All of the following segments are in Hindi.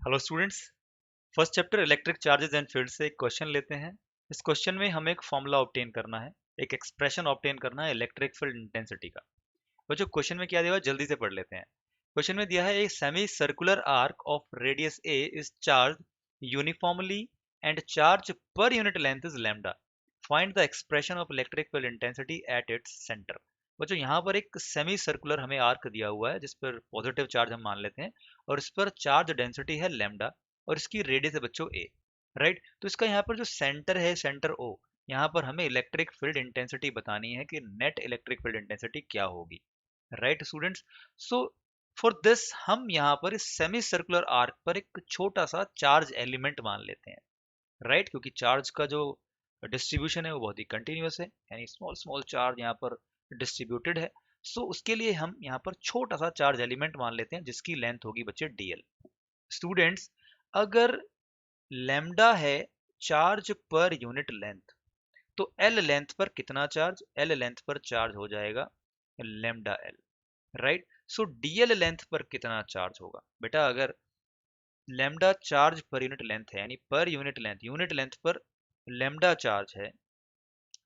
Hello students. First chapter electric charges and field से एक क्वेश्चन लेते हैं। इस क्वेश्चन में हमें एक फॉर्मूला ऑब्टेन करना है, एक एक्सप्रेशन ऑब्टेन करना है इलेक्ट्रिक फील्ड इंटेंसिटी का। वो जो क्वेश्चन में क्या दिया हुआ है जल्दी से पढ़ लेते हैं। क्वेश्चन में दिया है a semi circular arc of radius A is charge uniformly and charge per unit length is lambda. Find the expression of electric field intensity at its centre. बच्चों यहाँ पर एक सेमी सर्कुलर हमें आर्क दिया हुआ है जिस पर पॉजिटिव चार्ज हम मान लेते हैं और इस पर चार्ज डेंसिटी है लैम्डा और इसकी रेडियस है बच्चों ए। राइट, तो इसका यहाँ पर जो सेंटर है सेंटर ओ, यहाँ पर हमें इलेक्ट्रिक फील्ड इंटेंसिटी बतानी है कि नेट इलेक्ट्रिक फील्ड इंटेंसिटी क्या होगी। Right students, so for this हम यहाँ पर इस सेमी सर्कुलर आर्क पर एक छोटा सा चार्ज एलिमेंट मान लेते हैं। राइट, क्योंकि चार्ज का जो डिस्ट्रीब्यूशन है वो बहुत ही कंटिन्यूअस है, यानी स्मॉल स्मॉल चार्ज यहाँ पर डिस्ट्रीब्यूटेड है। सो उसके लिए हम यहाँ पर छोटा सा चार्ज एलिमेंट मान लेते हैं जिसकी लेंथ होगी बच्चे डीएल। स्टूडेंट्स, अगर लैम्डा है चार्ज पर यूनिट लेंथ, तो एल लेंथ पर कितना चार्ज, एल लेंथ पर चार्ज हो जाएगा लैम्डा एल। राइट, सो डीएल लेंथ पर कितना चार्ज होगा बेटा, अगर lambda charge per unit length है यानी पर यूनिट लेंथ पर लैम्डा चार्ज है,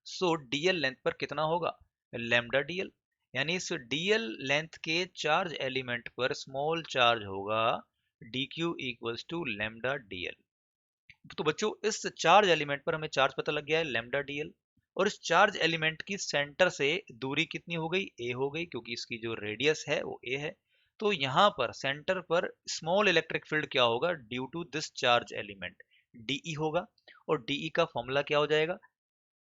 सो डीएल लेंथ पर कितना होगा लैम्डा डीएल। यानी इस डीएल लेंथ के चार्ज एलिमेंट पर स्मॉल चार्ज होगा d q equals to lambda dl. तो बच्चों इस चार्ज एलिमेंट पर हमें चार्ज पता लग गया है लैम्डा डीएल, और इस चार्ज एलिमेंट की सेंटर से दूरी कितनी हो गई, ए हो गई, क्योंकि इसकी जो रेडियस है वो ए है। तो यहाँ पर सेंटर पर स्मॉल इलेक्ट्रिक फील्ड क्या होगा due to this charge element, dE होगा। और डीई का फॉर्मूला क्या हो जाएगा,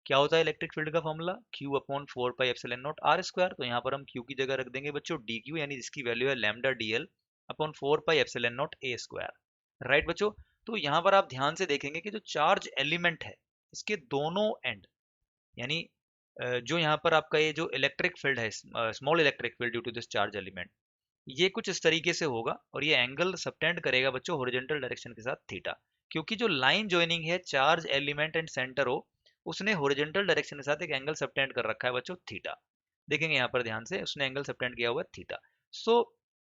क्या होता है इलेक्ट्रिक फील्ड का formula, q upon 4 pi epsilon naught r square. तो यहाँ पर हम क्यू की जगह रख देंगे बच्चों डी क्यू, यानी जिसकी वैल्यू है lambda dl upon 4 pi epsilon naught a square. Right बच्चों, तो यहाँ पर आप ध्यान से देखेंगे कि जो चार्ज एलिमेंट है इसके दोनों एंड, यानी जो यहाँ पर आपका ये जो इलेक्ट्रिक फील्ड है small electric field due to this charge element, ये कुछ इस तरीके से होगा और ये एंगल सबटेंड करेगा बच्चों हॉरिजॉन्टल डायरेक्शन के साथ थीटा, क्योंकि जो लाइन जॉइनिंग है चार्ज एलिमेंट एंड सेंटर हो उसने हॉरिजॉन्टल डायरेक्शन के साथ एक एंगल सबटेंड कर रखा है बच्चों थीटा। देखेंगे यहाँ पर ध्यान से उसने एंगल सबटेंड किया हुआ है थीटा। सो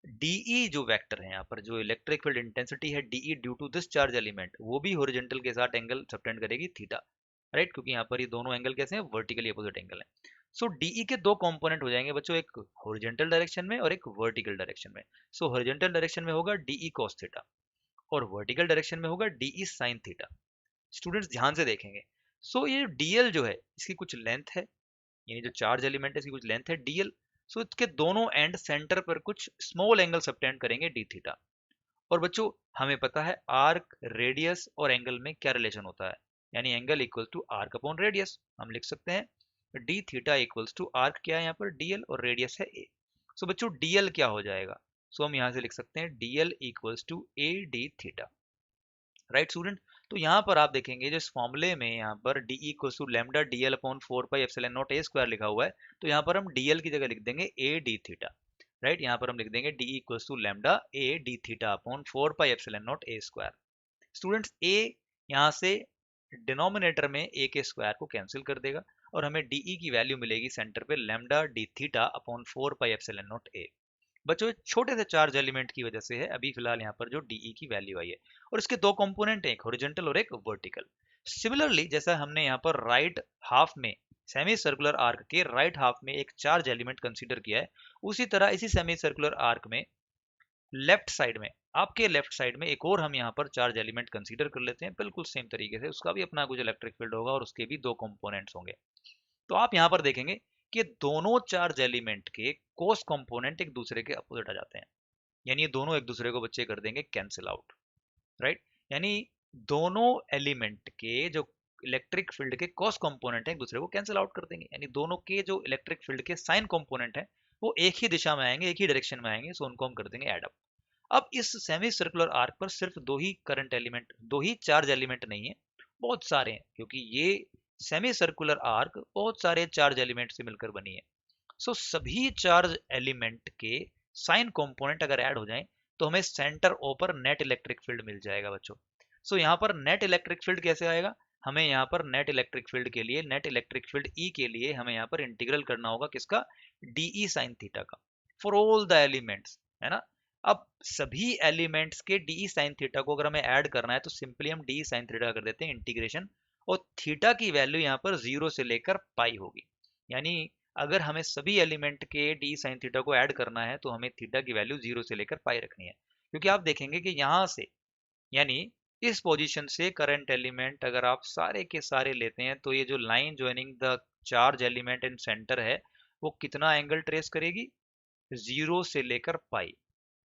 डीई जो वेक्टर है यहाँ पर जो इलेक्ट्रिक फील्ड इंटेंसिटी है dE due to this charge element, वो भी हॉरिजॉन्टल के साथ एंगल सबटेंड करेगी थीटा। राइट, क्योंकि यहाँ पर ये दोनों एंगल कैसे हैं वर्टिकली अपोजिट एंगल है। सो डीई के दो कंपोनेंट हो जाएंगे बच्चों, एक हॉरिजॉन्टल डायरेक्शन में और एक वर्टिकल डायरेक्शन में। सो हॉरिजॉन्टल डायरेक्शन में होगा डीई cos थीटा और वर्टिकल डायरेक्शन में होगा डीई sin थीटा। स्टूडेंट्स ध्यान से देखेंगे, सो ये डीएल जो है इसकी कुछ लेंथ है, यानी जो चार्ज एलिमेंट है इसकी कुछ लेंथ है डीएल। सो इसके दोनों एंड सेंटर पर कुछ स्मॉल एंगल सबटेंड करेंगे डी थीटा। और बच्चों हमें पता है आर्क रेडियस और एंगल में क्या रिलेशन होता है, यानी angle equal to arc upon radius. हम लिख सकते हैं d theta equals to arc क्या है यहाँ पर डीएल और रेडियस है ए। सो बच्चों डीएल क्या हो जाएगा, सो हम यहाँ से लिख सकते हैं dl equals to a d theta. Right student, तो यहाँ पर आप देखेंगे जो इस फॉर्मूले में यहाँ पर d equals to lambda dl upon 4 pi epsilon naught a square लिखा हुआ है, तो यहाँ पर हम डीएल की जगह लिख देंगे ए डी थीटा। राइट, यहाँ पर हम लिख देंगे d equals to lambda a d theta upon 4 pi epsilon naught a square. Students ए यहाँ से डिनोमिनेटर में ए के स्क्वायर को कैंसिल कर देगा और हमें डीई की वैल्यू मिलेगी सेंटर पे lambda D theta upon 4 pi epsilon naught ए। बच्चों छोटे से चार्ज एलिमेंट की वजह से है अभी फिलहाल यहाँ पर जो डीई की वैल्यू आई है, और इसके दो कंपोनेंट हैं एक हॉरिजॉन्टल और एक वर्टिकल। सिमिलरली जैसा हमने यहाँ पर राइट हाफ में सेमी सर्कुलर आर्क के राइट हाफ में एक चार्ज एलिमेंट कंसीडर किया है, उसी तरह इसी सेमी सर्कुलर आर्क में लेफ्ट साइड में, आपके लेफ्ट साइड में एक और हम यहाँ पर चार्ज एलिमेंट कंसीडर कर लेते हैं बिल्कुल सेम तरीके से, उसका भी अपना कुछ इलेक्ट्रिक फील्ड होगा और उसके भी दो कंपोनेंट्स होंगे। तो आप यहाँ पर देखेंगे कि दोनों चार्ज एलिमेंट के कोस कंपोनेंट एक दूसरे के अपोजिट आ जाते हैं, यानी ये दोनों एक दूसरे को बच्चे कर देंगे कैंसिल आउट। राइट, यानी दोनों एलिमेंट के जो इलेक्ट्रिक फील्ड के कॉस कंपोनेंट है एक दूसरे को कैंसिल आउट कर देंगे, यानी दोनों के जो इलेक्ट्रिक फील्ड के साइन कंपोनेंट है वो एक ही दिशा में आएंगे, एक ही डायरेक्शन में आएंगे, सो उनको हम कर देंगे एड अप। अब इस सेमी सर्कुलर आर्क पर सिर्फ दो ही करंट एलिमेंट, दो ही चार्ज एलिमेंट नहीं है, बहुत सारे हैं, क्योंकि ये सेमी सर्कुलर आर्क बहुत सारे चार्ज एलिमेंट से मिलकर बनी है। सो सभी चार्ज एलिमेंट के साइन कंपोनेंट अगर ऐड हो जाएं तो हमें सेंटर ओ पर नेट इलेक्ट्रिक फील्ड मिल जाएगा बच्चों। सो यहाँ पर नेट इलेक्ट्रिक फील्ड कैसे आएगा, हमें यहाँ पर नेट इलेक्ट्रिक फील्ड के लिए, नेट इलेक्ट्रिक फील्ड ई के लिए हमें यहाँ पर इंटीग्रल करना होगा किसका, डीई साइन थीटा का, फॉर ऑल द एलिमेंट्स, है ना। अब सभी एलिमेंट्स के डी साइन थीटा को अगर हमें ऐड करना है तो सिंपली हम डी साइन थीटा कर देते हैं इंटीग्रेशन, और थीटा की वैल्यू यहाँ पर 0 से लेकर पाई होगी। यानी अगर हमें सभी एलिमेंट के डी साइन थीटा को ऐड करना है तो हमें थीटा की वैल्यू 0 से लेकर पाई रखनी है, क्योंकि आप देखेंगे कि यहाँ से, यानी इस पोजीशन से करंट एलिमेंट अगर आप सारे के सारे लेते हैं तो ये जो line joining the charge element in centre है वो कितना एंगल ट्रेस करेगी, 0 से लेकर पाई।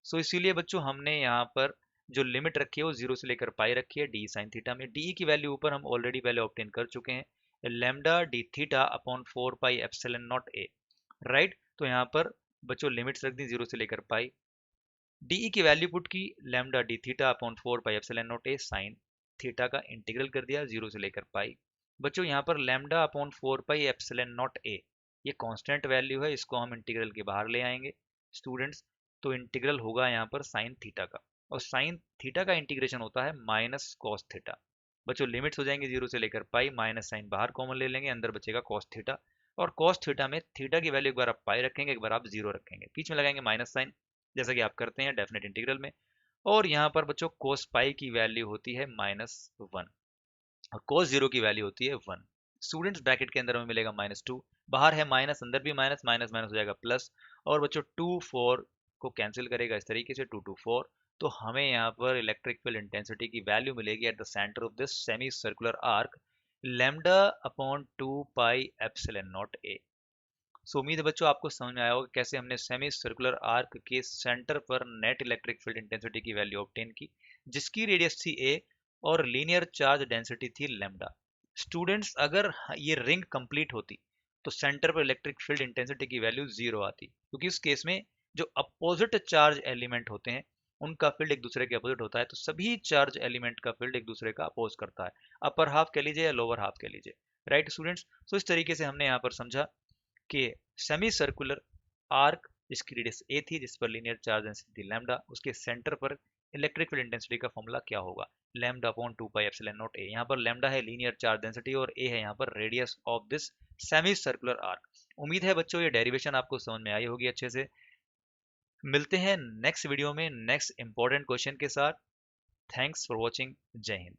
सो इसीलिए बच्चों हमने यहाँ पर जो लिमिट रखी है वो 0 से लेकर पाई रखी है डी साइन थीटा में। डी की वैल्यू ऊपर हम ऑलरेडी पहले ऑब्टेन कर चुके हैं, lambda D theta upon 4 pi epsilon naught ए, राइट। तो यहाँ पर बच्चों लिमिट्स रख दी 0 से लेकर पाई, डी की वैल्यू पुट की lambda D theta upon 4 pi epsilon naught ए साइन थीटा का इंटीग्रल कर दिया 0 से लेकर पाई। बच्चों यहाँ पर lambda upon 4 pi epsilon naught ए ये कांस्टेंट वैल्यू है, इसको हम इंटीग्रल के बाहर ले आएंगे स्टूडेंट्स। तो इंटीग्रल होगा यहाँ पर साइन थीटा का, और साइन थीटा का इंटीग्रेशन होता है माइनस कॉस थीटा। बच्चों लिमिट्स हो जाएंगे 0 से लेकर पाई, माइनस साइन बाहर कॉमन ले लेंगे, अंदर बचेगा कॉस थीटा, और कॉस थीटा में थीटा की वैल्यू एक बार आप पाई रखेंगे, एक बार आप 0 रखेंगे, बीच में लगाएंगे माइनस साइन जैसा कि आप करते हैं डेफिनेट इंटीग्रल में। और यहाँ पर बच्चों कोस पाई की वैल्यू होती है -1 और कोस 0 की वैल्यू होती है 1। स्टूडेंट्स ब्रैकेट के अंदर हमें मिलेगा -2, बाहर है माइनस, अंदर भी माइनस, माइनस माइनस हो जाएगा प्लस, और बच्चों 2 4 को कैंसिल करेगा इस तरीके से 2 2 4। तो हमें यहाँ पर इलेक्ट्रिक फील्ड इंटेंसिटी की वैल्यू मिलेगी at the centre of this semi circular arc lambda upon 2 pi epsilon naught a. So उम्मीद है बच्चों आपको समझ में आया होगा कैसे हमने सेमी सर्कुलर आर्क के सेंटर पर नेट इलेक्ट्रिक फील्ड इंटेंसिटी की वैल्यू ऑब्टेन की, जिसकी रेडियस थी ए और लीनियर चार्ज डेंसिटी थी लैम्डा। स्टूडेंट्स अगर ये रिंग कंप्लीट होती तो सेंटर पर इलेक्ट्रिक फील्ड इंटेंसिटी की वैल्यू 0 आती, क्योंकि उस केस में जो अपोजिट चार्ज एलिमेंट होते हैं उनका फील्ड एक दूसरे के अपोजिट होता है, तो सभी चार्ज एलिमेंट का फील्ड एक दूसरे का अपोज करता है, अपर हाफ कह लीजिए या लोअर हाफ कह लीजिए, राइट स्टूडेंट्स। तो इस तरीके से हमने यहाँ पर समझा कि सेमी सर्कुलर आर्क जिसकी रेडियस ए थी, जिस पर लीनियर चार्ज डेंसिटी थी लैम्डा, उसके सेंटर पर इलेक्ट्रिक फील्ड इंटेंसिटी का फॉर्मूला क्या होगा, lambda upon 2 pi epsilon naught ए। यहाँ पर लैम्डा है लीनियर चार्ज डेंसिटी और ए है यहाँ पर radius of this semi circular arc. उम्मीद है बच्चों ये डेरिवेशन आपको समझ में आई होगी अच्छे से। मिलते हैं नेक्स्ट वीडियो में नेक्स्ट इंपॉर्टेंट क्वेश्चन के साथ। Thanks for watching. जय हिंद।